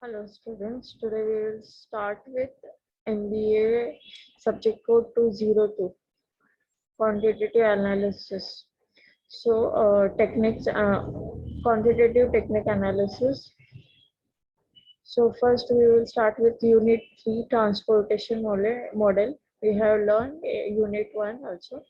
Hello students, today we will start with MBA subject code 202 quantitative analysis. Techniques, quantitative technique analysis. So first we will start with unit 3 transportation model. We have learned unit 1 also.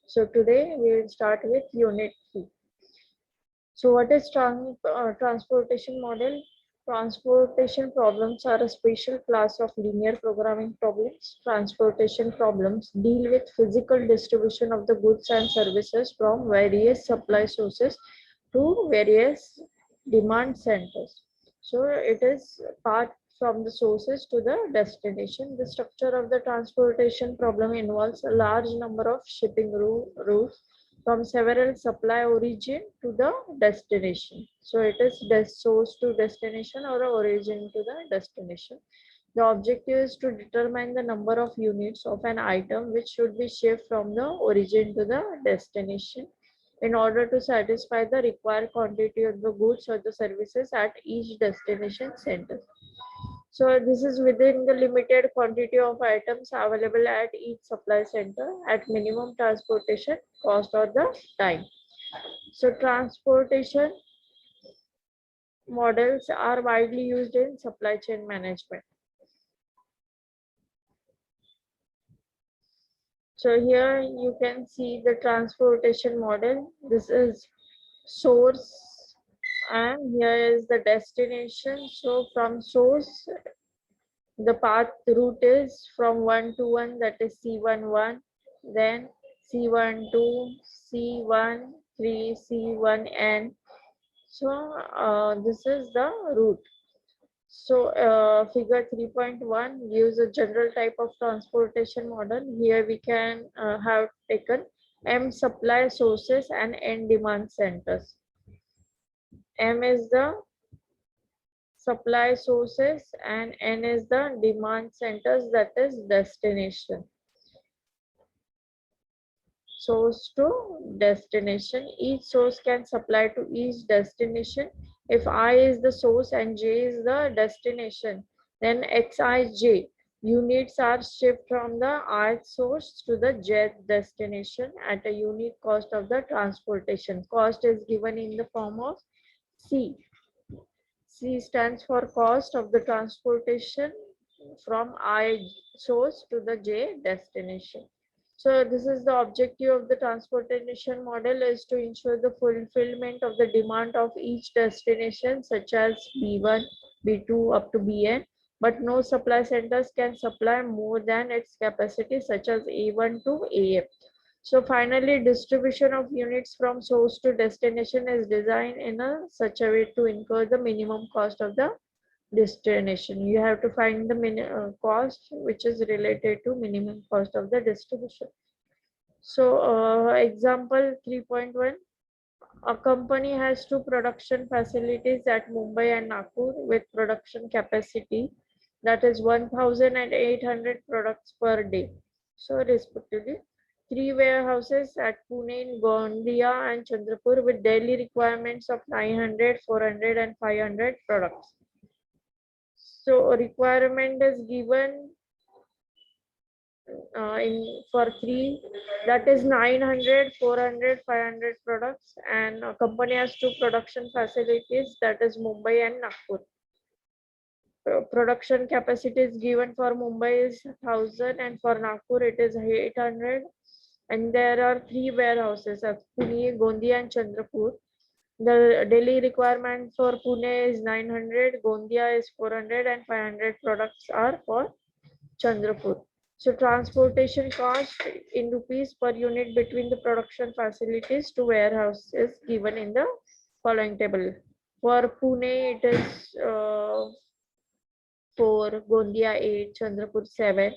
So today we will start with unit 3. So what is transportation model? Transportation problems are a special class of linear programming problems. Transportation problems deal with physical distribution of the goods and services from various supply sources to various demand centers. So it is part from the sources to the destination. The structure of the transportation problem involves a large number of shipping routes from several supply origin to the destination. So it is source to destination or origin to the destination. The objective is to determine the number of units of an item which should be shipped from the origin to the destination in order to satisfy the required quantity of the goods or the services at each destination center. So this is within the limited quantity of items available at each supply center at minimum transportation cost or the time. So transportation models are widely used in supply chain management. So here you can see the transportation model. This is source and here is the destination. So from source, the path route is from 1 to 1, that is C11, then C12, C13, C1N. So this is the route. So figure 3.1 gives a general type of transportation model. Here we can have taken M supply sources and N demand centers. M is the supply sources and N is the demand centers, that is destination. Source to destination. Each source can supply to each destination. If I is the source and J is the destination, then Xij units are shipped from the ith source to the jth destination at a unique cost of the transportation. Cost is given in the form of C. C stands for cost of the transportation from I source to the J destination. So this is the objective of the transportation model, is to ensure the fulfillment of the demand of each destination such as B1, B2 up to Bn, but no supply centers can supply more than its capacity such as A1 to AM. So finally, distribution of units from source to destination is designed in such a way to incur the minimum cost of the destination. You have to find the cost which is related to minimum cost of the distribution. So example 3.1, a company has two production facilities at Mumbai and Nagpur with production capacity that is 1,800 products per day. So respectively, three warehouses at Pune, Gondia and Chandrapur with daily requirements of 900, 400 and 500 products. So requirement is given in for three, that is 900, 400, 500 products, and a company has two production facilities, that is Mumbai and Nagpur. Production capacity is given for Mumbai is 1,000 and for Nagpur it is 800, and there are three warehouses at Pune, Gondia and Chandrapur. The daily requirement for Pune is 900, Gondia is 400 and 500 products are for Chandrapur. So transportation cost in rupees per unit between the production facilities to warehouse is given in the following table. For Pune, it is 4, Gondia 8, Chandrapur 7.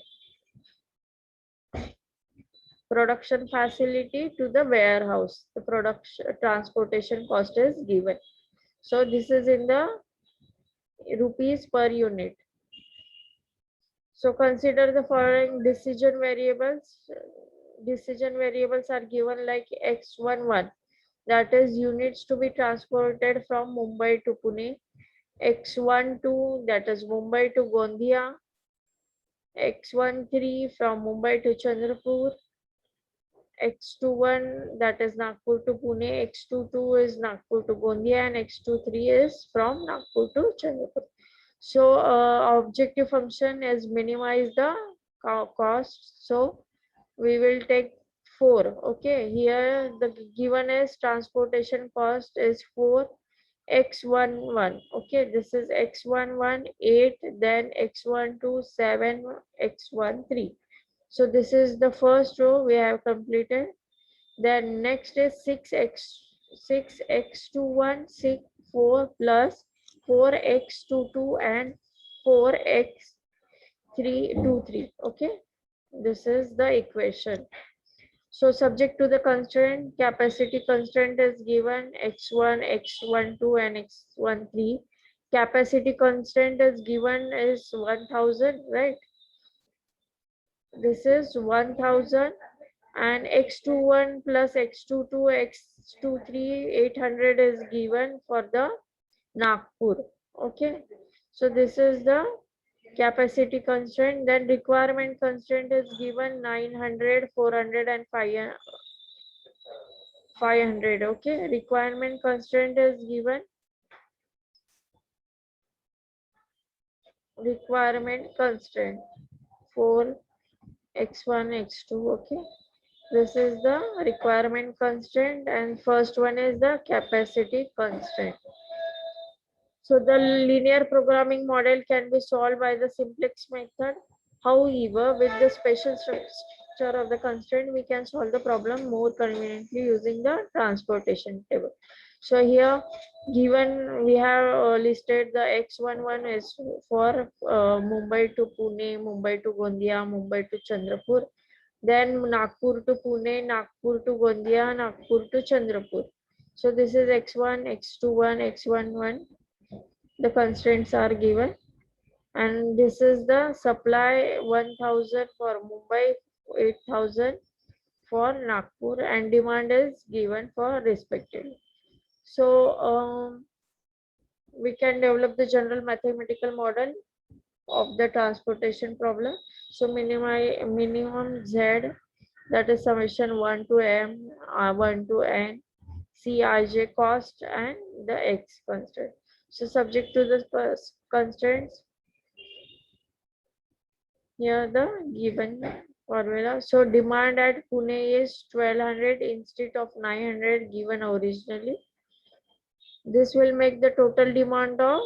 Production facility to the warehouse, the production transportation cost is given. So this is in the rupees per unit. So consider the following decision variables. Decision variables are given like X11, that is units to be transported from Mumbai to Pune. X12 that is Mumbai to Gondia, X13 from Mumbai to Chandrapur, X21 that is Nagpur to Pune, X22 is Nagpur to Gondia, and X23 is from Nagpur to Chandrapur. So objective function is minimize the cost. So we will take 4. Okay, here the given is transportation cost is 4 x11. Okay, this is x11 8, then x12 7, x13. So this is the first row we have completed. Then next is 6x21 6 4 plus 4x22 and 4x323. Okay, this is the equation. So subject to the constraint, capacity constraint is given x1, x12 and x13. Capacity constraint is given is 1000, right? This is 1000, and x21 plus x22, x23, 800 is given for the Nagpur. Okay, so this is the capacity constraint. Then requirement constraint is given 900, 400 and 500. Okay, requirement constraint is given. Requirement constraint for x1 x2. Okay, this is the requirement constraint, and first one is the capacity constraint. So the linear programming model can be solved by the simplex method. However, with the special structure of the constraint, we can solve the problem more conveniently using the transportation table. So here given we have listed the x11 is for Mumbai to Pune, Mumbai to Gondia, Mumbai to Chandrapur, then Nagpur to Pune, Nagpur to Gondia, Nagpur to Chandrapur. So this is x1, x21, x11. The constraints are given, and this is the supply 1000 for Mumbai, 8000 for Nagpur, and demand is given for respectively. So we can develop the general mathematical model of the transportation problem. So minimum Z, that is summation 1 to m 1 to n Cij cost and the x constraint. So subject to the constraints, here the given formula. So demand at Pune is 1200 instead of 900 given originally. This will make the total demand of,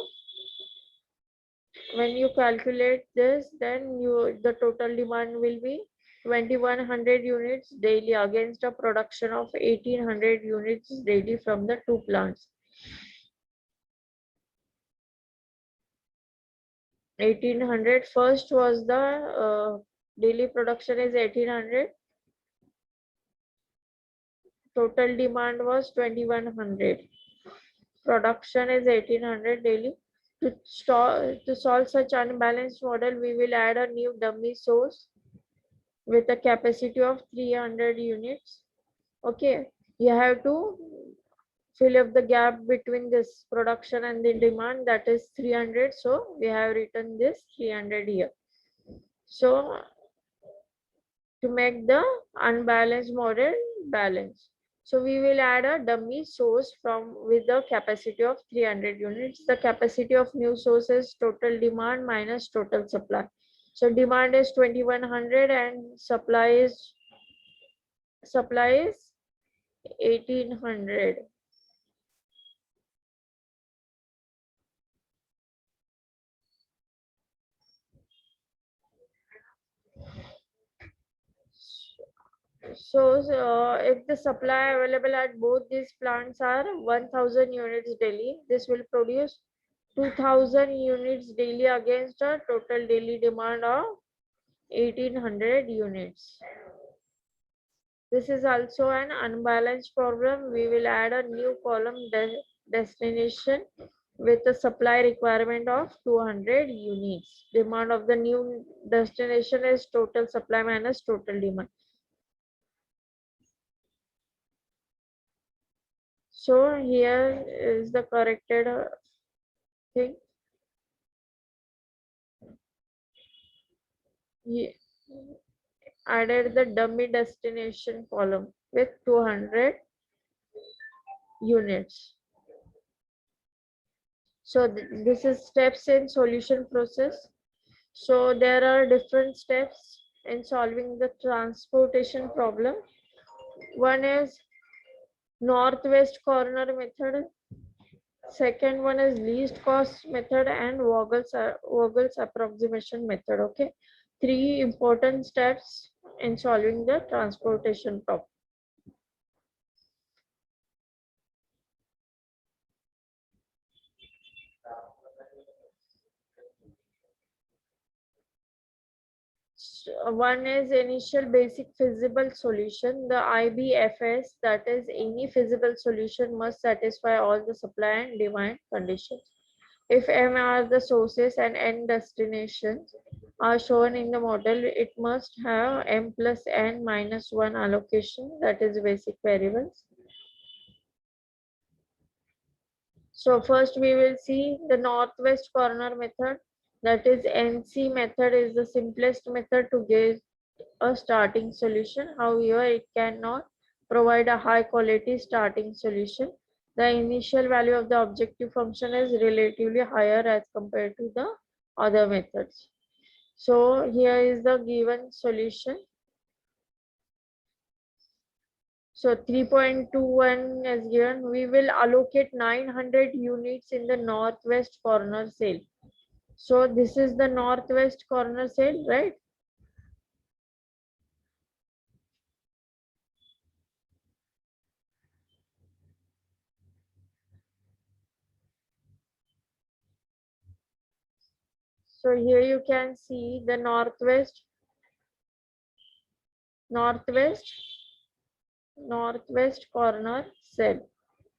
when you calculate this, then the total demand will be 2100 units daily against a production of 1800 units daily from the two plants. 1800 first was the daily production is 1800, total demand was 2100, production is 1800 daily. To solve such unbalanced model, we will add a new dummy source with a capacity of 300 units. Okay, you have to fill up the gap between this production and the demand, that is 300. So we have written this 300 here. So to make the unbalanced model balanced, so we will add a dummy source from with the capacity of 300 units. The capacity of new source is total demand minus total supply. So demand is 2100 and supply is 1800. So if the supply available at both these plants are 1000 units daily, this will produce 2000 units daily against a total daily demand of 1800 units. This is also an unbalanced problem. We will add a new column destination with a supply requirement of 200 units. Demand of the new destination is total supply minus total demand. So here is the corrected thing. He added the dummy destination column with 200 units. So this is steps in solution process. So there are different steps in solving the transportation problem. One is northwest corner method. Second one is least cost method and Vogel's approximation method. Okay, three important steps in solving the transportation problem. One is initial basic feasible solution. The IBFS, that is, any feasible solution must satisfy all the supply and demand conditions. If M are the sources and N destinations are shown in the model, it must have M plus N minus 1 allocation, that is basic variables. So first we will see the northwest corner method, that is NC method is the simplest method to get a starting solution. However, it cannot provide a high quality starting solution. The initial value of the objective function is relatively higher as compared to the other methods. So here is the given solution. So 3.21 is given. We will allocate 900 units in the northwest corner cell. So this is the northwest corner cell, right? So here you can see the northwest corner cell.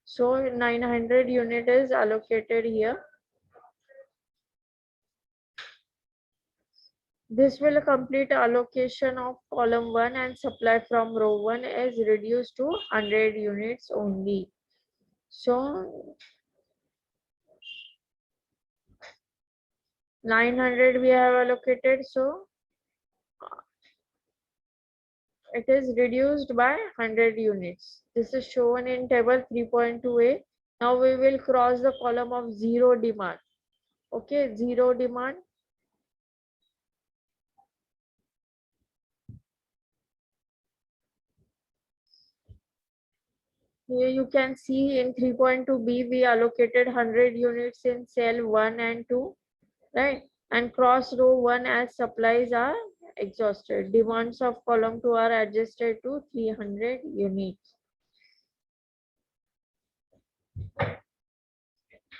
So 900 unit is allocated here. This will complete allocation of column 1 and supply from row 1 is reduced to 100 units only. So 900 we have allocated, so it is reduced by 100 units. This is shown in table 3.2a. Now we will cross the column of zero demand. Okay, zero demand. Here you can see in 3.2b we allocated 100 units in cell 1 and 2, right? And cross row 1 as supplies are exhausted. Demands of column 2 are adjusted to 300 units.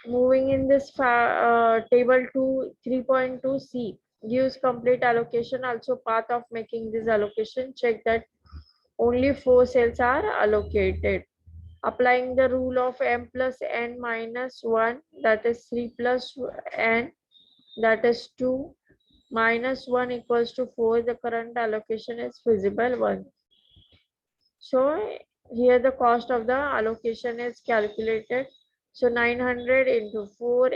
Moving in this table 3.2c gives complete allocation, also path of making this allocation. Check that only 4 cells are allocated. Applying the rule of M plus N minus 1, that is 3 plus N, that is 2, minus 1 equals to 4, the current allocation is feasible 1. So here the cost of the allocation is calculated. So 900 into 4,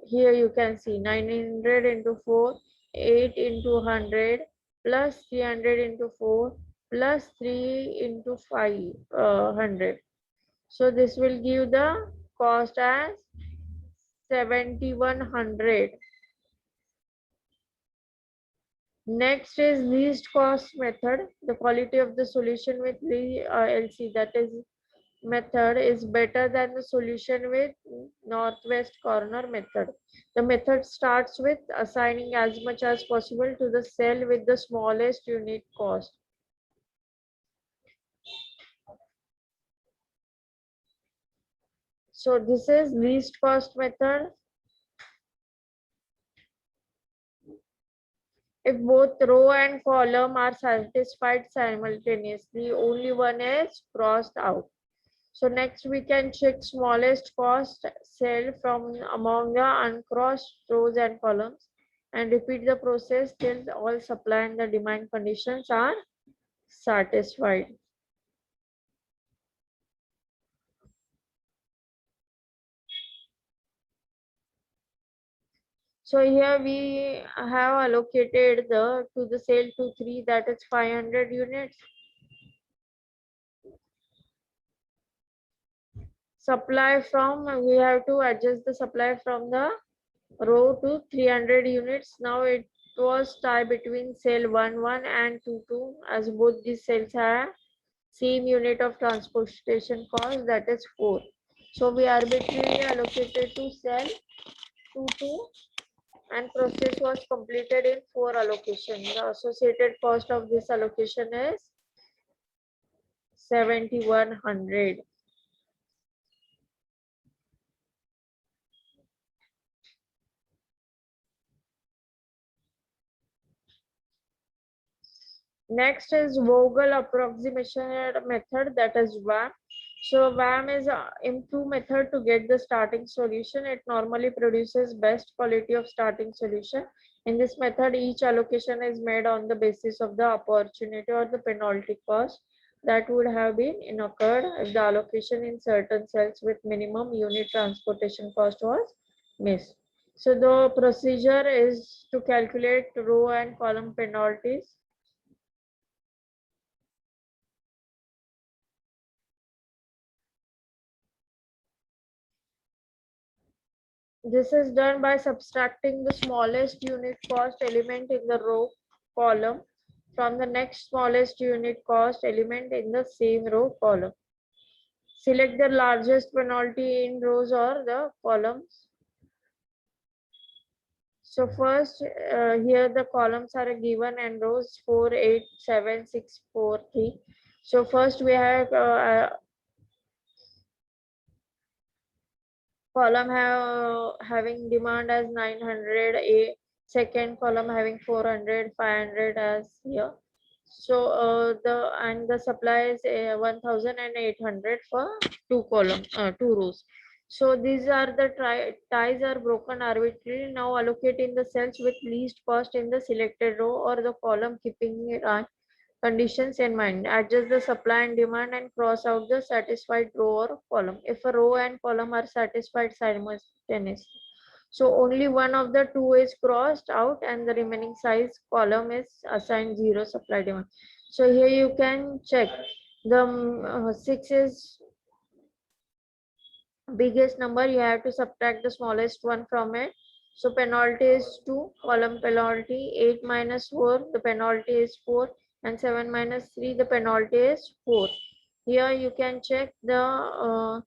here you can see 900 into 4, 8 into 100 plus 300 into 4 plus 3 into 500. So this will give the cost as 7100. Next is least cost method. The quality of the solution with LC, that is method, is better than the solution with northwest corner method. The method starts with assigning as much as possible to the cell with the smallest unit cost. So this is least cost method. If both row and column are satisfied simultaneously, only one is crossed out. So next we can check smallest cost cell from among the uncrossed rows and columns and repeat the process till all supply and the demand conditions are satisfied. So here we have allocated to the cell 2 3, that is 500 units. Supply from, we have to adjust the supply from the row to 300 units. Now it was tied between cell 1 1 and 2 2, as both these cells have same unit of transportation cost, that is 4. So we arbitrarily allocated to cell 2 2, and process was completed in 4 allocation. The associated cost of this allocation is 7100. Next is Vogel approximation method, that is VAM. So VAM is an improved method to get the starting solution. It normally produces best quality of starting solution. In this method, each allocation is made on the basis of the opportunity or the penalty cost that would have been occurred if the allocation in certain cells with minimum unit transportation cost was missed. So the procedure is to calculate row and column penalties. This is done by subtracting the smallest unit cost element in the row column from the next smallest unit cost element in the same row column. Select the largest penalty in rows or the columns. So first, here the columns are given and rows 4, 8, 7, 6, 4, 3. So first we have column having demand as 900, a second column having 400, 500 as here. So the supply is 1800 for two rows. So these are the ties are broken arbitrarily. Now allocate in the cells with least cost in the selected row or the column, keeping conditions in mind. Adjust the supply and demand and cross out the satisfied row or column if a row and column are satisfied simultaneously. So only one of the two is crossed out and the remaining size column is assigned 0 supply demand. So here you can check the 6 is biggest number, you have to subtract the smallest one from it. So penalty is 2, column penalty 8 minus 4, the penalty is 4, and 7 minus 3, the penalty is 4. Here you can check the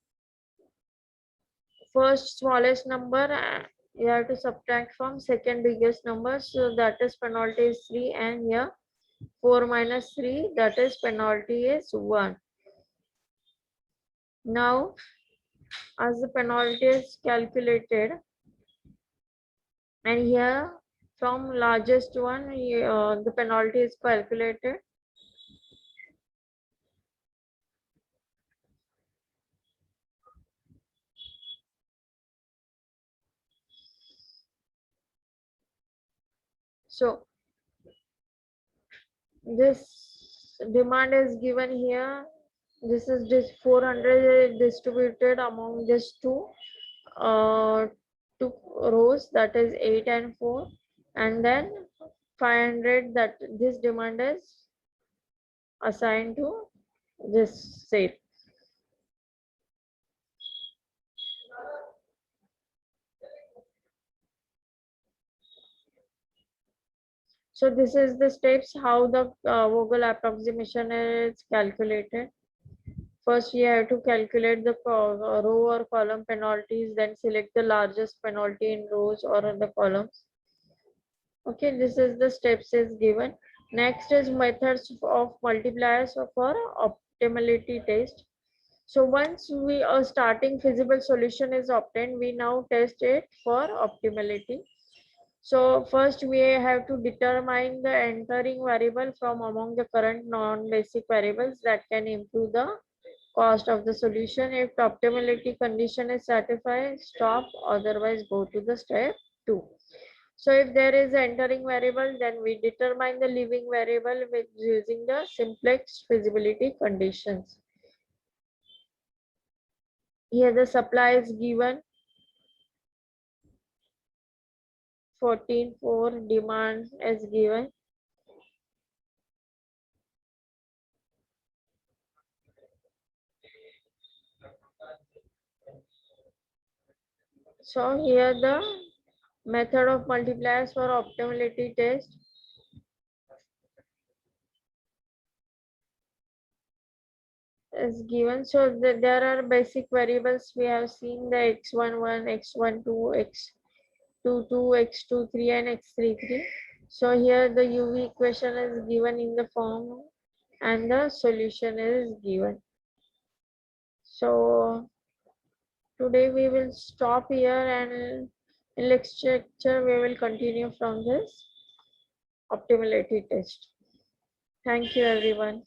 first smallest number, you have to subtract from second biggest number, so that is penalty is 3, and here 4 minus 3, that is penalty is 1. Now as the penalty is calculated, and here from largest one the penalty is calculated. So this demand is given here. This is this 400 distributed among these uh, two rows, that is 8 and 4, and then 500 that this demand is assigned to this cell. So this is the steps how the Vogel approximation is calculated. First, you have to calculate the row or column penalties, then select the largest penalty in rows or in the columns. Okay, this is the steps is given. Next is methods of multipliers for optimality test. So once we are starting feasible solution is obtained, we now test it for optimality. So first we have to determine the entering variable from among the current non-basic variables that can improve the cost of the solution. If the optimality condition is satisfied, stop, otherwise go to the step 2. So if there is an entering variable, then we determine the leaving variable with using the simplex feasibility conditions. Here the supply is given 14 for demand as given. So here the method of multipliers for optimality test. Is given. So there are basic variables. We have seen the x11, x12, x22, x23, and x33. So here the UV equation is given in the form and the solution is given. So today we will stop here, and in next lecture we will continue from this optimality test. Thank you everyone.